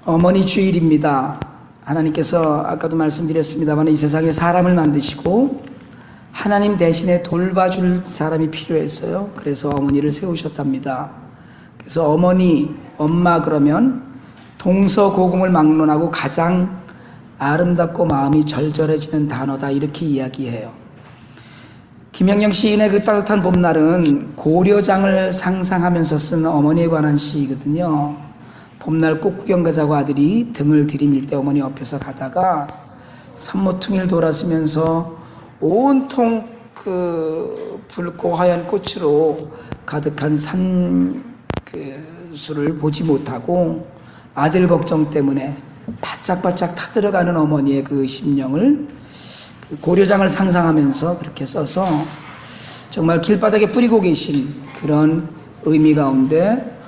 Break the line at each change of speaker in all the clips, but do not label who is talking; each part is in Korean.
어머니 주일입니다. 하나님께서 아까도 말씀드렸습니다만 이 세상에 사람을 만드시고 하나님 대신에 돌봐줄 사람이 필요했어요. 그래서 어머니를 세우셨답니다. 그래서 어머니, 엄마 그러면 동서고금을 막론하고 가장 아름답고 마음이 절절해지는 단어다, 이렇게 이야기해요. 김영영 시인의 그 따뜻한 봄날은 고려장을 상상하면서 쓴 어머니에 관한 시이거든요. 봄날 꽃구경 가자고 아들이 등을 들이밀 때 어머니 옆에서 가다가 산모퉁이를 돌아서면서 온통 그 붉고 하얀 꽃으로 가득한 산수를 보지 못하고 아들 걱정 때문에 바짝바짝 타들어가는 어머니의 그 심령을 고려장을 상상하면서 그렇게 써서 정말 길바닥에 뿌리고 계신 그런 의미 가운데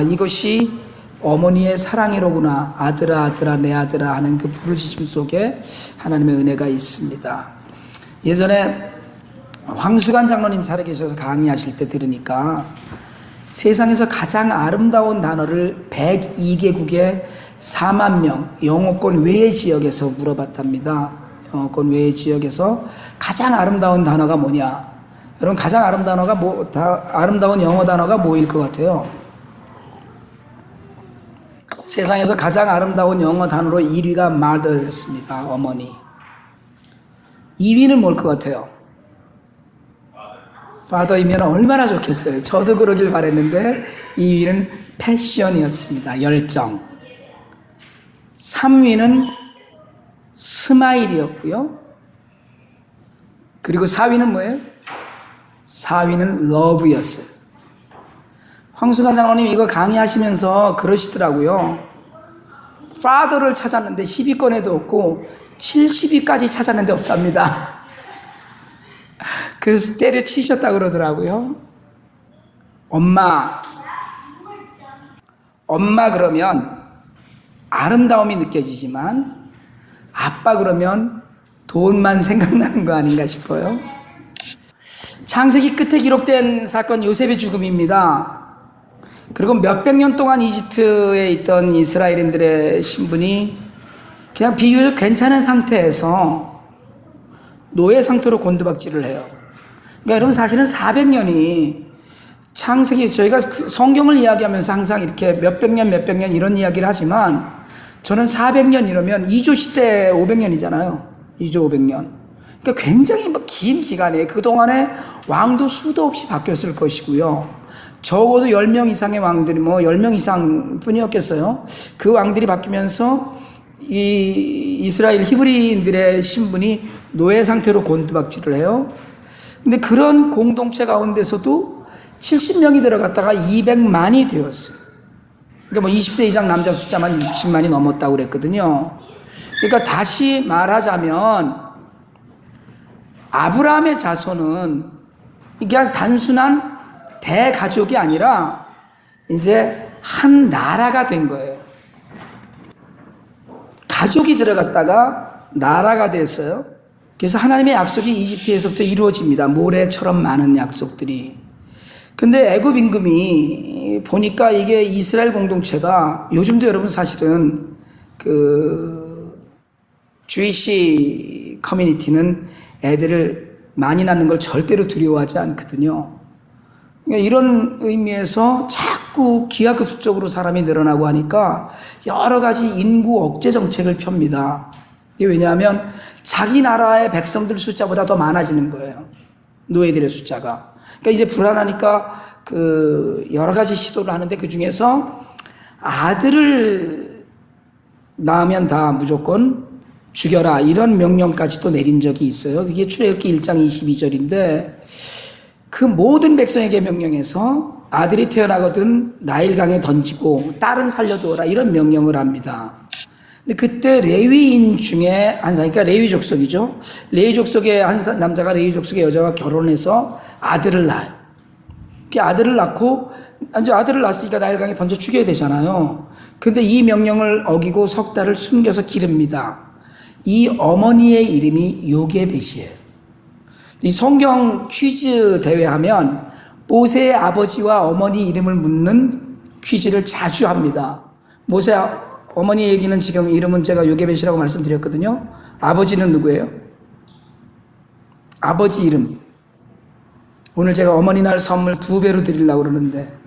이것이 어머니의 사랑이로구나, 아들아 아들아 내 아들아 하는 그 부르짖음 속에 하나님의 은혜가 있습니다. 예전에 황수관 장로님 살아계셔서 강의하실 때 들으니까 세상에서 가장 아름다운 단어를 102개국의 4만 명 영어권 외의 지역에서 물어봤답니다. 영어권 외의 지역에서 가장 아름다운 단어가 뭐냐? 여러분, 가장 아름다운 영어 단어가 뭐일 것 같아요? 세상에서 가장 아름다운 영어 단어로 1위가 mother였습니다. 어머니. 2위는 뭘 것 같아요? father이면 얼마나 좋겠어요. 저도 그러길 바랬는데 2위는 passion이었습니다. 열정. 3위는 스마일이었고요. 그리고 4위는 뭐예요? 4위는 love였어요. 황수관 장로님 이거 강의하시면서 그러시더라고요. father를 찾았는데 10위권에도 없고 70위까지 찾았는데 없답니다. 그래서 때려치셨다 그러더라고요. 엄마 그러면 아름다움이 느껴지지만 아빠 그러면 돈만 생각나는 거 아닌가 싶어요. 창세기 끝에 기록된 사건 요셉의 죽음입니다. 그리고 몇백 년 동안 이집트에 있던 이스라엘인들의 신분이 그냥 비교적 괜찮은 상태에서 노예 상태로 곤두박질을 해요. 그러니까 여러분, 사실은 400년이 창세기, 저희가 성경을 이야기하면서 항상 이렇게 몇백 년 이런 이야기를 하지만 저는 400년 이러면 2조 시대 500년이잖아요. 2조 500년. 그러니까 굉장히 긴 기간에 그동안에 왕도 수도 없이 바뀌었을 것이고요. 적어도 10명 이상의 왕들이 10명 이상 뿐이었겠어요. 그 왕들이 바뀌면서 이 이스라엘 히브리인들의 신분이 노예 상태로 곤두박질을 해요. 근데 그런 공동체 가운데서도 70명이 들어갔다가 200만이 되었어요. 그러니까 20세 이상 남자 숫자만 60만이 넘었다고 그랬거든요. 그러니까 다시 말하자면 아브라함의 자손은 그냥 단순한 대가족이 아니라 이제 한 나라가 된 거예요. 가족이 들어갔다가 나라가 됐어요. 그래서 하나님의 약속이 이집트에서부터 이루어집니다. 모래처럼 많은 약속들이. 근데 애굽 임금이 보니까 이게 이스라엘 공동체가 요즘도 여러분 사실은 주이시 커뮤니티는 애들을 많이 낳는 걸 절대로 두려워하지 않거든요. 그러니까 이런 의미에서 자꾸 기하급수적으로 사람이 늘어나고 하니까 여러 가지 인구 억제 정책을 펴니다. 이게 왜냐하면 자기 나라의 백성들 숫자보다 더 많아지는 거예요. 노예들의 숫자가. 그러니까 이제 불안하니까 여러 가지 시도를 하는데 그 중에서 아들을 낳으면 다 무조건 죽여라, 이런 명령까지도 내린 적이 있어요. 그게 출애굽기 1장 22절인데 그 모든 백성에게 명령해서 아들이 태어나거든 나일강에 던지고 딸은 살려두어라, 이런 명령을 합니다. 근데 그때 레위인 중에 한 사람, 그러니까 레위 족속이죠. 레위 족속의 한 남자가 레위 족속의 여자와 결혼해서 아들을 낳아요. 그 아들을 낳고 이제 아들을 낳았으니까 나일강에 던져 죽여야 되잖아요. 근데 이 명령을 어기고 석 달을 숨겨서 기릅니다. 이 어머니의 이름이 요게벳이에요. 이 성경 퀴즈 대회 하면 모세의 아버지와 어머니 이름을 묻는 퀴즈를 자주 합니다. 모세 어머니 얘기는 지금 이름은 제가 요게벳이라고 말씀드렸거든요. 아버지는 누구예요? 아버지 이름. 오늘 제가 어머니날 선물 2배로 드리려고 그러는데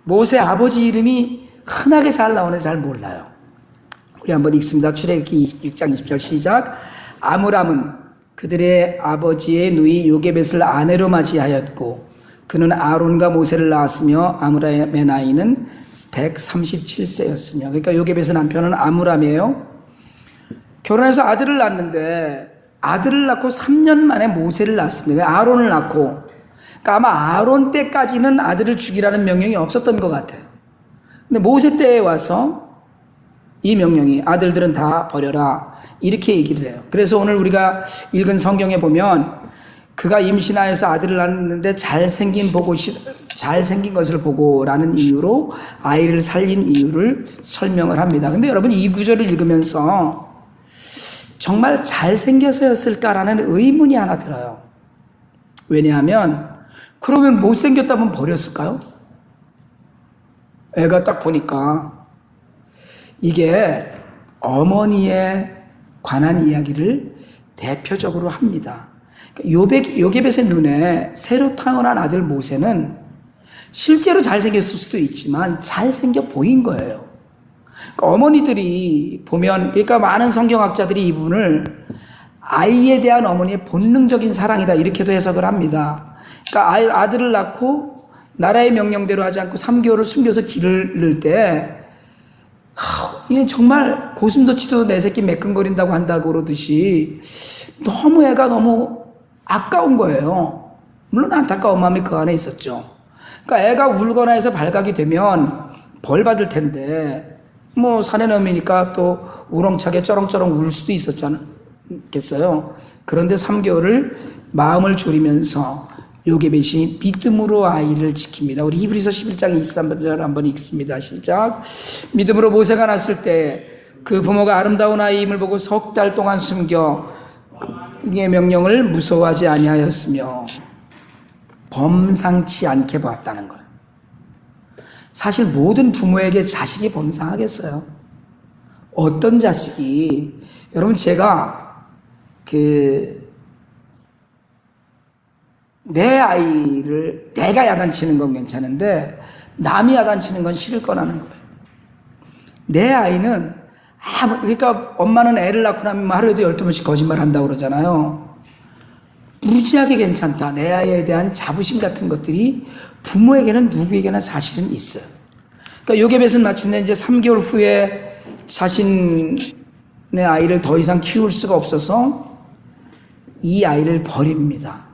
모세 아버지 이름이 흔하게 잘 나오는데 잘 몰라요. 우리 한번 읽습니다. 출애굽기 6장 20절 시작. 아므람은 그들의 아버지의 누이 요게벳을 아내로 맞이하였고 그는 아론과 모세를 낳았으며 아므람의 나이는 137세였으며 그러니까 요게벳의 남편은 아므람이에요. 결혼해서 아들을 낳았는데 아들을 낳고 3년 만에 모세를 낳습니다. 아론을 낳고 그러니까 아마 아론 때까지는 아들을 죽이라는 명령이 없었던 것 같아요. 근데 모세 때에 와서 이 명령이 아들들은 다 버려라 이렇게 얘기를 해요. 그래서 오늘 우리가 읽은 성경에 보면 그가 임신하여서 아들을 낳았는데 잘생긴 것을 보고라는 이유로 아이를 살린 이유를 설명을 합니다. 근데 여러분 이 구절을 읽으면서 정말 잘생겨서였을까라는 의문이 하나 들어요. 왜냐하면 그러면 못생겼다면 버렸을까요? 애가 딱 보니까 이게 어머니에 관한 이야기를 대표적으로 합니다. 요게벳의 눈에 새로 태어난 아들 모세는 실제로 잘생겼을 수도 있지만 잘생겨 보인 거예요. 그러니까 어머니들이 보면, 그러니까 많은 성경학자들이 이 부분을 아이에 대한 어머니의 본능적인 사랑이다 이렇게도 해석을 합니다. 그러니까 아들을 낳고 나라의 명령대로 하지 않고 3개월을 숨겨서 길을 잃을 때 이게 정말 고슴도치도 내 새끼 매끈거린다고 한다고 그러듯이 너무 애가 너무 아까운 거예요. 물론 안타까운 마음이 그 안에 있었죠. 그러니까 애가 울거나 해서 발각이 되면 벌 받을 텐데 뭐 사내 놈이니까 또 우렁차게 쩌렁쩌렁 울 수도 있었겠어요. 그런데 3개월을 마음을 졸이면서 요게벳이 믿음으로 아이를 지킵니다. 우리 히브리서 11장 23절 한번 읽습니다. 시작. 믿음으로 모세가 났을 때 그 부모가 아름다운 아이임을 보고 3달 동안 숨겨 이의 명령을 무서워하지 아니하였으며 범상치 않게 보았다는 거예요. 사실 모든 부모에게 자식이 범상하겠어요? 어떤 자식이, 여러분 제가 내 아이를 내가 야단치는 건 괜찮은데 남이 야단치는 건 싫을 거라는 거예요. 내 아이는 그러니까 엄마는 애를 낳고 나면 하루에도 12번씩 거짓말 한다고 그러잖아요. 무지하게 괜찮다. 내 아이에 대한 자부심 같은 것들이 부모에게는 누구에게나 사실은 있어요. 그러니까 요게벳은 마침내 이제 3개월 후에 자신의 아이를 더 이상 키울 수가 없어서 이 아이를 버립니다.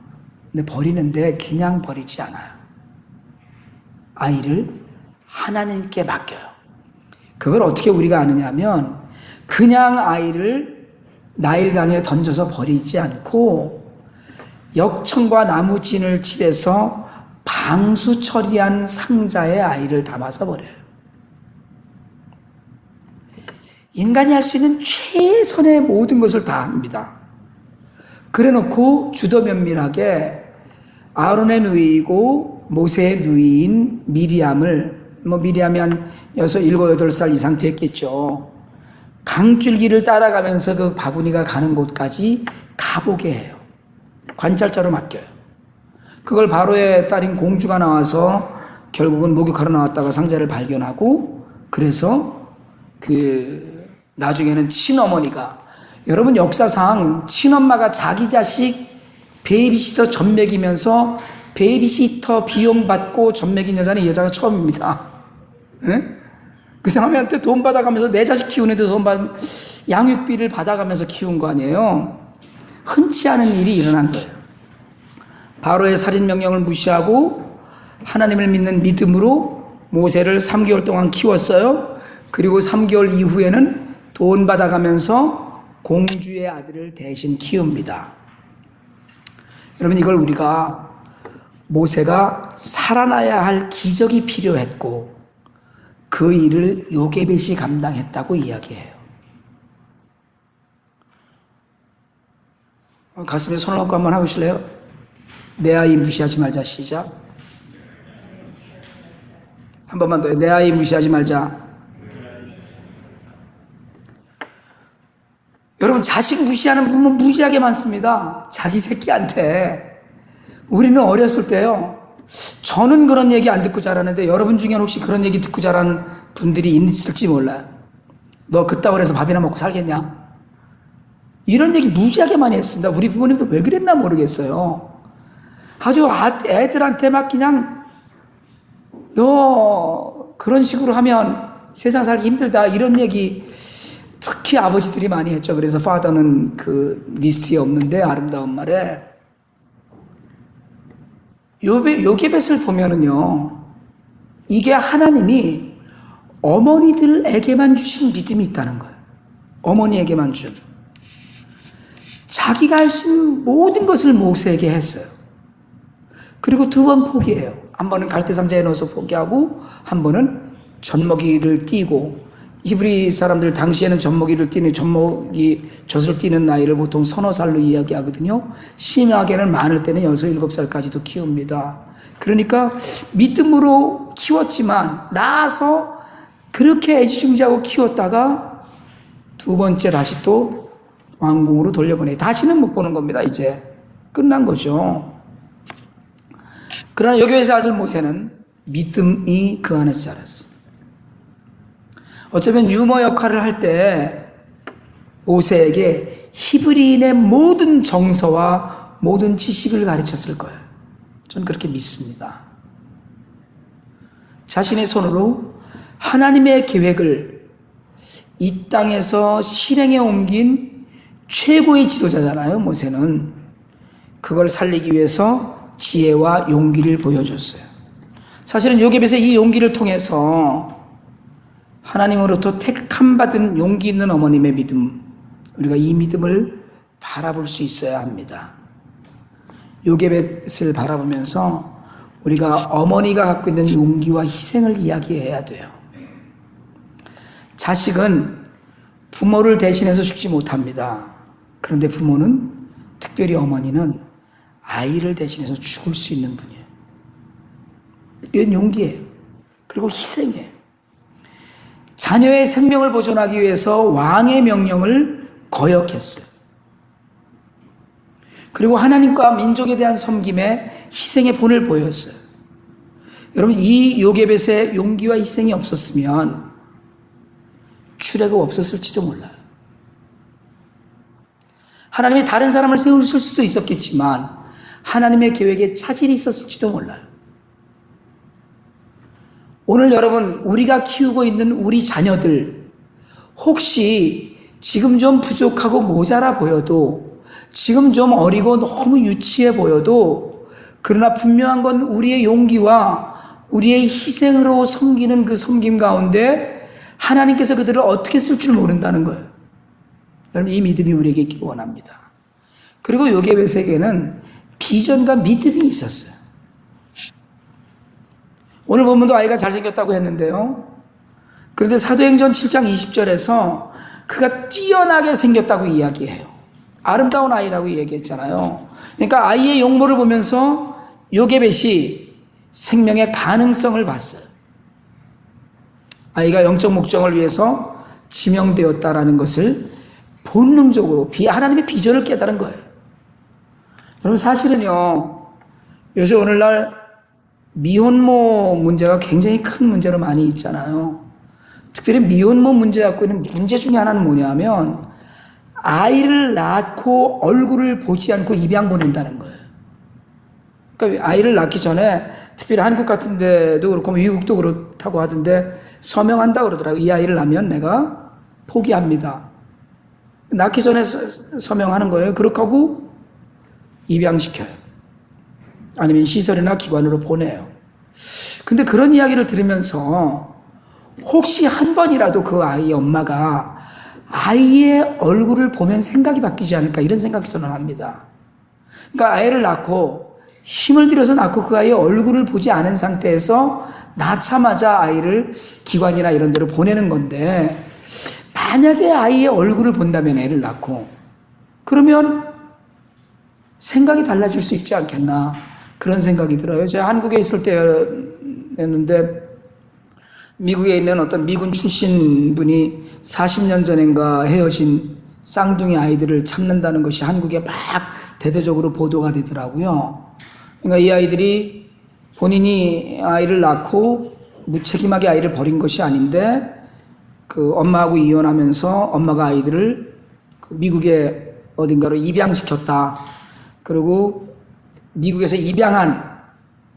근데 버리는데 그냥 버리지 않아요. 아이를 하나님께 맡겨요. 그걸 어떻게 우리가 아느냐 하면 그냥 아이를 나일강에 던져서 버리지 않고 역청과 나무진을 칠해서 방수 처리한 상자에 아이를 담아서 버려요. 인간이 할 수 있는 최선의 모든 것을 다 합니다. 그래놓고 주도면밀하게 아론의 누이이고 모세의 누이인 미리암을, 미리암이 한 6, 7, 8살 이상 됐겠죠. 강줄기를 따라가면서 그 바구니가 가는 곳까지 가보게 해요. 관찰자로 맡겨요. 그걸 바로의 딸인 공주가 나와서 결국은 목욕하러 나왔다가 상자를 발견하고, 그래서 나중에는 친어머니가, 여러분 역사상 친엄마가 자기 자식 베이비시터 젖 먹이면서 베이비시터 비용 받고 젖 먹인 여자는 이 여자가 처음입니다. 네? 그 사람한테 돈 받아가면서 내 자식 키우는데 양육비를 받아가면서 키운 거 아니에요. 흔치 않은 일이 일어난 거예요. 바로의 살인명령을 무시하고 하나님을 믿는 믿음으로 모세를 3개월 동안 키웠어요. 그리고 3개월 이후에는 돈 받아가면서 공주의 아들을 대신 키웁니다. 여러분 이걸 우리가 모세가 살아나야 할 기적이 필요했고 그 일을 요게벳이 감당했다고 이야기해요. 가슴에 손을 얹고 한번 해보실래요? 내 아이 무시하지 말자. 시작. 한 번만 더. 내 아이 무시하지 말자. 여러분, 자식 무시하는 부모 무지하게 많습니다. 자기 새끼한테. 우리는 어렸을 때요, 저는 그런 얘기 안 듣고 자라는데 여러분 중에는 혹시 그런 얘기 듣고 자라는 분들이 있을지 몰라요. 너 그따구로 해서 밥이나 먹고 살겠냐? 이런 얘기 무지하게 많이 했습니다. 우리 부모님도 왜 그랬나 모르겠어요. 아주 애들한테 막 그냥 너 그런 식으로 하면 세상 살기 힘들다, 이런 얘기 특히 아버지들이 많이 했죠. 그래서 파더는 그 리스트에 없는데, 아름다운 말에 요게벳을 보면은요, 이게 하나님이 어머니들에게만 주신 믿음이 있다는 거예요. 어머니에게만 준. 자기가 할 수 있는 모든 것을 모세에게 했어요. 그리고 2번 포기해요. 한 번은 갈대 상자에 넣어서 포기하고, 한 번은 젖먹이를 띠고, 히브리 사람들 당시에는 젖먹이를 띠는, 젖먹이 젖을 띠는 나이를 보통 서너 살로 이야기하거든요. 심하게는 많을 때는 6, 7살까지도 키웁니다. 그러니까 믿음으로 키웠지만 낳아서 그렇게 애지중지하고 키웠다가 2번째 다시 또 왕궁으로 돌려보내. 다시는 못 보는 겁니다. 이제 끝난 거죠. 그러나 요게벳의 아들 모세는 믿음이 그 안에서 자랐어요. 어쩌면 유머 역할을 할 때 모세에게 히브리인의 모든 정서와 모든 지식을 가르쳤을 거예요. 저는 그렇게 믿습니다. 자신의 손으로 하나님의 계획을 이 땅에서 실행에 옮긴 최고의 지도자잖아요, 모세는. 그걸 살리기 위해서 지혜와 용기를 보여줬어요. 사실은 요게벳의 이 용기를 통해서 하나님으로부터 택함받은 용기 있는 어머님의 믿음, 우리가 이 믿음을 바라볼 수 있어야 합니다. 요게벳을 바라보면서 우리가 어머니가 갖고 있는 용기와 희생을 이야기해야 돼요. 자식은 부모를 대신해서 죽지 못합니다. 그런데 부모는, 특별히 어머니는 아이를 대신해서 죽을 수 있는 분이에요. 이건 용기예요. 그리고 희생이에요. 자녀의 생명을 보존하기 위해서 왕의 명령을 거역했어요. 그리고 하나님과 민족에 대한 섬김에 희생의 본을 보였어요. 여러분, 이 요게벳의 용기와 희생이 없었으면 출애굽 없었을지도 몰라요. 하나님이 다른 사람을 세우실 수도 있었겠지만 하나님의 계획에 차질이 있었을지도 몰라요. 오늘 여러분, 우리가 키우고 있는 우리 자녀들, 혹시 지금 좀 부족하고 모자라 보여도, 지금 좀 어리고 너무 유치해 보여도, 그러나 분명한 건 우리의 용기와 우리의 희생으로 섬기는 그 섬김 가운데 하나님께서 그들을 어떻게 쓸 줄 모른다는 거예요. 여러분, 이 믿음이 우리에게 있기 원합니다. 그리고 요게벳에게는 비전과 믿음이 있었어요. 오늘 본문도 아이가 잘생겼다고 했는데요. 그런데 사도행전 7장 20절에서 그가 뛰어나게 생겼다고 이야기해요. 아름다운 아이라고 얘기했잖아요. 그러니까 아이의 용모를 보면서 요게벳이 생명의 가능성을 봤어요. 아이가 영적 목적을 위해서 지명되었다라는 것을 본능적으로 하나님의 비전을 깨달은 거예요. 여러분, 사실은요, 요새 오늘날 미혼모 문제가 굉장히 큰 문제로 많이 있잖아요. 특별히 미혼모 문제 갖고 있는 문제 중에 하나는 뭐냐면 아이를 낳고 얼굴을 보지 않고 입양 보낸다는 거예요. 그러니까 아이를 낳기 전에, 특별히 한국 같은 데도 그렇고 미국도 그렇다고 하던데, 서명한다 그러더라고요. 이 아이를 낳으면 내가 포기합니다. 낳기 전에 서명하는 거예요. 그렇게 하고 입양시켜요. 아니면 시설이나 기관으로 보내요. 근데 그런 이야기를 들으면서 혹시 한 번이라도 그 아이의 엄마가 아이의 얼굴을 보면 생각이 바뀌지 않을까, 이런 생각이 저는 합니다. 그러니까 아이를 낳고 힘을 들여서 낳고 그 아이의 얼굴을 보지 않은 상태에서 낳자마자 아이를 기관이나 이런 데로 보내는 건데, 만약에 아이의 얼굴을 본다면, 애를 낳고, 그러면 생각이 달라질 수 있지 않겠나, 그런 생각이 들어요. 제가 한국에 있을 때였는데 미국에 있는 어떤 미군 출신 분이 40년 전인가 헤어진 쌍둥이 아이들을 찾는다는 것이 한국에 막 대대적으로 보도가 되더라고요. 그러니까 이 아이들이 본인이 아이를 낳고 무책임하게 아이를 버린 것이 아닌데 그 엄마하고 이혼하면서 엄마가 아이들을 미국의 어딘가로 입양시켰다. 그리고 미국에서 입양한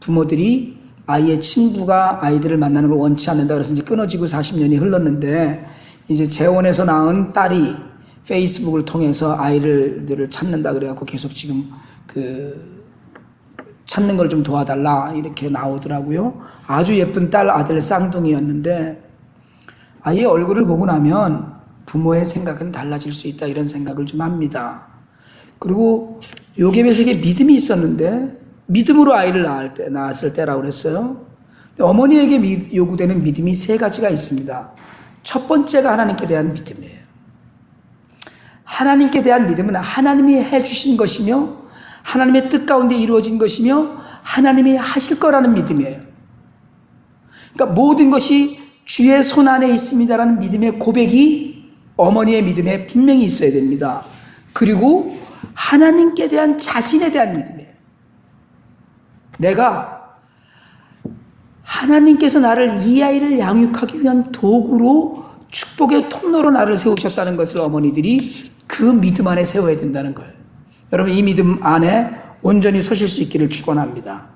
부모들이 아이의 친부가 아이들을 만나는 걸 원치 않는다. 그래서 이제 끊어지고 40년이 흘렀는데 이제 재혼해서 낳은 딸이 페이스북을 통해서 아이들을 찾는다. 그래갖고 계속 지금 찾는 걸 좀 도와달라. 이렇게 나오더라고요. 아주 예쁜 딸, 아들 쌍둥이였는데 아이의 얼굴을 보고 나면 부모의 생각은 달라질 수 있다. 이런 생각을 좀 합니다. 그리고 요괴배색에 믿음이 있었는데 믿음으로 아이를 낳았을 때라고 그랬어요. 어머니에게 요구되는 믿음이 세 가지가 있습니다. 첫 번째가 하나님께 대한 믿음이에요. 하나님께 대한 믿음은 하나님이 해주신 것이며 하나님의 뜻 가운데 이루어진 것이며 하나님이 하실 거라는 믿음이에요. 그러니까 모든 것이 주의 손 안에 있습니다라는 믿음의 고백이 어머니의 믿음에 분명히 있어야 됩니다. 그리고 하나님께 대한 자신에 대한 믿음이에요. 내가 하나님께서 나를 이 아이를 양육하기 위한 도구로 축복의 통로로 나를 세우셨다는 것을 어머니들이 그 믿음 안에 세워야 된다는 거예요. 여러분 이 믿음 안에 온전히 서실 수 있기를 축원합니다.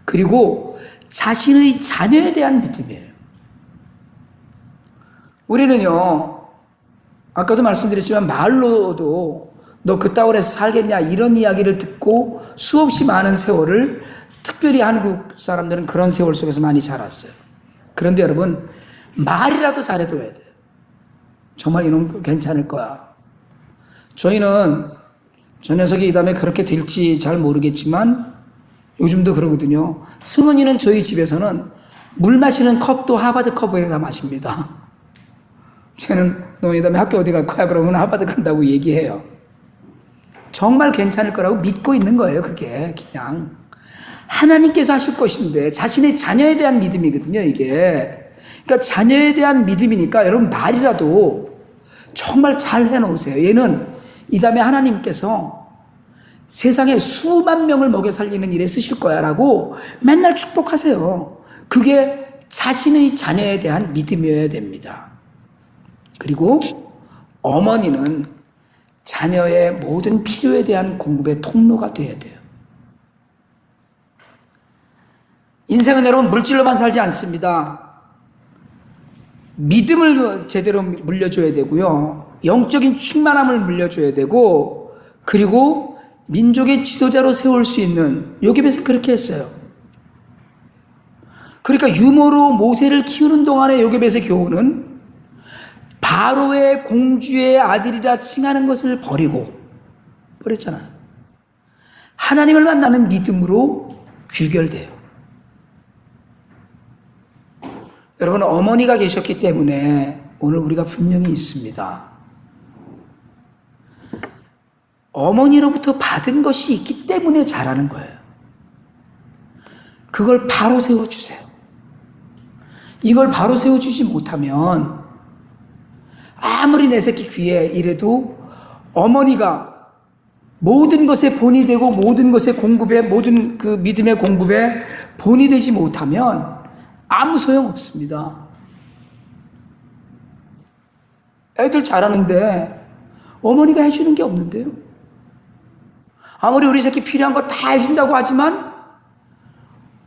그리고 자신의 자녀에 대한 믿음이에요. 우리는요 아까도 말씀드렸지만 말로도 너 그따구로 해서 살겠냐 이런 이야기를 듣고 수없이 많은 세월을 특별히 한국 사람들은 그런 세월 속에서 많이 자랐어요. 그런데 여러분 말이라도 잘해둬야 돼요. 정말 이놈 괜찮을 거야. 저희는 저 녀석이 이 다음에 그렇게 될지 잘 모르겠지만 요즘도 그러거든요. 승은이는 저희 집에서는 물 마시는 컵도 하바드 컵에다 마십니다. 쟤는 너 이 다음에 학교 어디 갈 거야? 그러면 하바드 간다고 얘기해요. 정말 괜찮을 거라고 믿고 있는 거예요. 그게 그냥 하나님께서 하실 것인데 자신의 자녀에 대한 믿음이거든요. 이게 그러니까 자녀에 대한 믿음이니까 여러분 말이라도 정말 잘 해놓으세요. 얘는 이 다음에 하나님께서 세상에 수만 명을 먹여 살리는 일에 쓰실 거야 라고 맨날 축복하세요. 그게 자신의 자녀에 대한 믿음이어야 됩니다. 그리고 어머니는 자녀의 모든 필요에 대한 공급의 통로가 되어야 돼요. 인생은 여러분 물질로만 살지 않습니다. 믿음을 제대로 물려줘야 되고요. 영적인 충만함을 물려줘야 되고 그리고 민족의 지도자로 세울 수 있는 요괴벳은 그렇게 했어요. 그러니까 유모로 모세를 키우는 동안에 요괴벳의 교훈은 바로의 공주의 아들이라 칭하는 것을 버렸잖아요. 하나님을 만나는 믿음으로 귀결돼요. 여러분 어머니가 계셨기 때문에 오늘 우리가 분명히 있습니다. 어머니로부터 받은 것이 있기 때문에 잘하는 거예요. 그걸 바로 세워주세요. 이걸 바로 세워주지 못하면 아무리 내 새끼 귀에 이래도 어머니가 모든 것에 본이 되고 모든 것의 공급에 모든 그 믿음의 공급에 본이 되지 못하면 아무 소용 없습니다. 애들 잘하는데 어머니가 해주는 게 없는데요. 아무리 우리 새끼 필요한 거 다 해준다고 하지만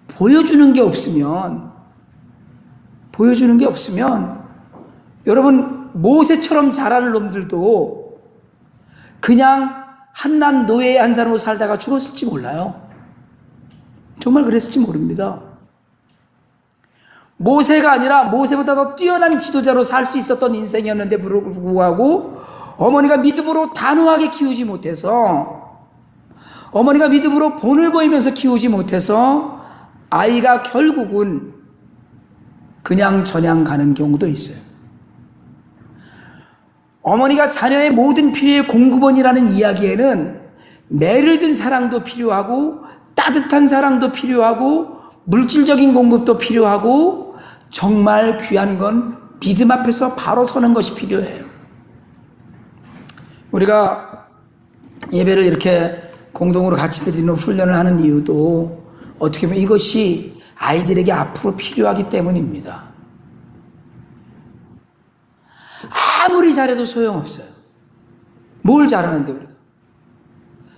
보여주는 게 없으면 여러분 모세처럼 자라는 놈들도 그냥 한낱 노예의 한 사람으로 살다가 죽었을지 몰라요. 정말 그랬을지 모릅니다. 모세가 아니라 모세보다 더 뛰어난 지도자로 살 수 있었던 인생이었는데 불구하고 어머니가 믿음으로 단호하게 키우지 못해서 어머니가 믿음으로 본을 보이면서 키우지 못해서 아이가 결국은 그냥 전향 가는 경우도 있어요. 어머니가 자녀의 모든 필요의 공급원이라는 이야기에는 매를 든 사랑도 필요하고 따뜻한 사랑도 필요하고 물질적인 공급도 필요하고 정말 귀한 건 믿음 앞에서 바로 서는 것이 필요해요. 우리가 예배를 이렇게 공동으로 같이 드리는 훈련을 하는 이유도 어떻게 보면 이것이 아이들에게 앞으로 필요하기 때문입니다. 아무리 잘해도 소용없어요. 뭘 잘하는데 우리가.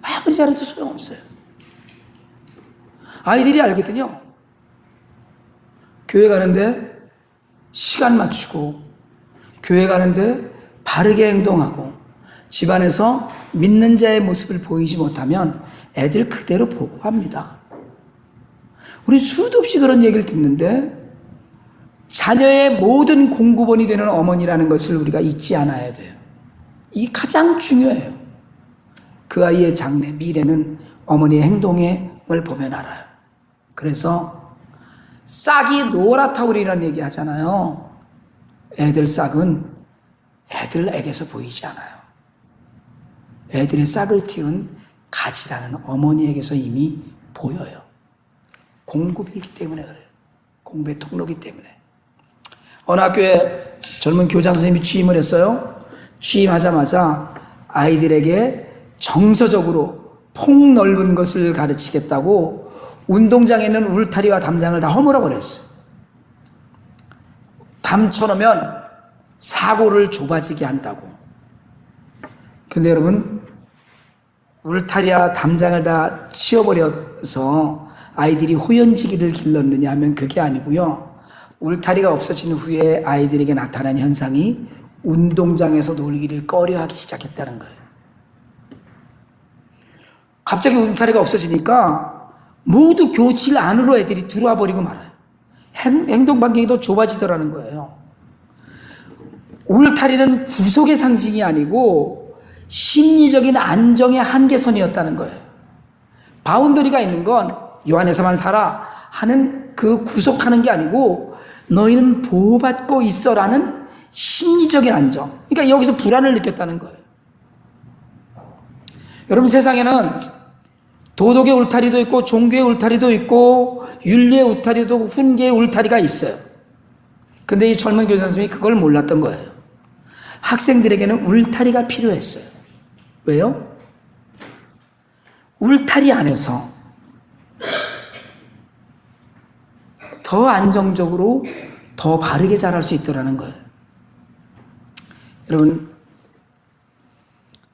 아무리 잘해도 소용없어요. 아이들이 알거든요. 교회 가는데 시간 맞추고, 교회 가는데 바르게 행동하고, 집안에서 믿는 자의 모습을 보이지 못하면 애들 그대로 보고 합니다. 우리 수도 없이 그런 얘기를 듣는데 자녀의 모든 공급원이 되는 어머니라는 것을 우리가 잊지 않아야 돼요. 이게 가장 중요해요. 그 아이의 장래, 미래는 어머니의 행동을 보면 알아요. 그래서 싹이 노랗다고 우리는 얘기하잖아요. 애들 싹은 애들에게서 보이지 않아요. 애들의 싹을 틔운 가지라는 어머니에게서 이미 보여요. 공급이 있기 때문에 그래요. 공부의 통로이기 때문에. 어느 학교에 젊은 교장 선생님이 취임을 했어요. 취임하자마자 아이들에게 정서적으로 폭넓은 것을 가르치겠다고 운동장에 있는 울타리와 담장을 다 허물어 버렸어요. 담 쳐놓으면 사고를 좁아지게 한다고. 근데 여러분, 울타리와 담장을 다 치워버려서 아이들이 호연지기를 길렀느냐 하면 그게 아니고요. 울타리가 없어진 후에 아이들에게 나타난 현상이 운동장에서 놀기를 꺼려하기 시작했다는 거예요. 갑자기 울타리가 없어지니까 모두 교실 안으로 애들이 들어와 버리고 말아요. 행동 반경이 더 좁아지더라는 거예요. 울타리는 구속의 상징이 아니고 심리적인 안정의 한계선이었다는 거예요. 바운더리가 있는 건 요한에서만 살아 하는 그 구속하는 게 아니고 너희는 보호받고 있어라는 심리적인 안정. 그러니까 여기서 불안을 느꼈다는 거예요. 여러분, 세상에는 도덕의 울타리도 있고 종교의 울타리도 있고 윤리의 울타리도 훈계의 울타리가 있어요. 근데 이 젊은 교장 선생님이 그걸 몰랐던 거예요. 학생들에게는 울타리가 필요했어요. 왜요? 울타리 안에서 더 안정적으로 더 바르게 자랄 수 있더라는 거예요. 여러분,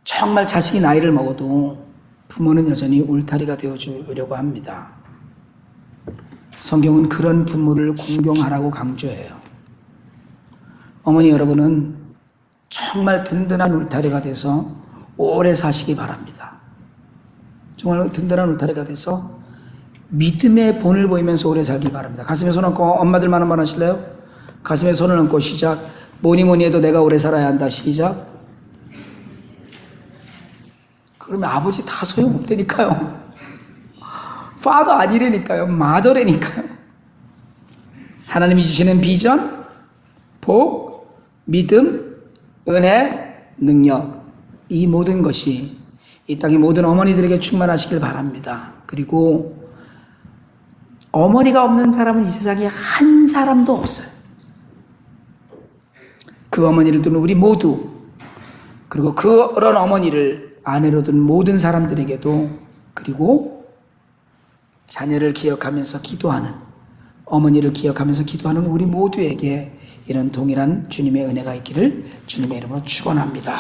정말 자식이 나이를 먹어도 부모는 여전히 울타리가 되어주려고 합니다. 성경은 그런 부모를 공경하라고 강조해요. 어머니 여러분은 정말 든든한 울타리가 돼서 오래 사시기 바랍니다. 정말 든든한 울타리가 돼서 믿음의 본을 보이면서 오래 살기 바랍니다. 가슴에 손 얹고 엄마들만 한번 하실래요? 가슴에 손을 얹고 시작. 뭐니 뭐니 해도 내가 오래 살아야 한다. 시작. 그러면 아버지 다 소용없다니까요. 파더 아니라니까요. 마더라니까요. 하나님이 주시는 비전, 복, 믿음, 은혜, 능력, 이 모든 것이 이 땅의 모든 어머니들에게 충만하시길 바랍니다. 그리고 어머니가 없는 사람은 이 세상에 한 사람도 없어요. 그 어머니를 둔 우리 모두, 그리고 그런 어머니를 아내로 둔 모든 사람들에게도, 그리고 자녀를 기억하면서 기도하는, 어머니를 기억하면서 기도하는 우리 모두에게 이런 동일한 주님의 은혜가 있기를 주님의 이름으로 축원합니다.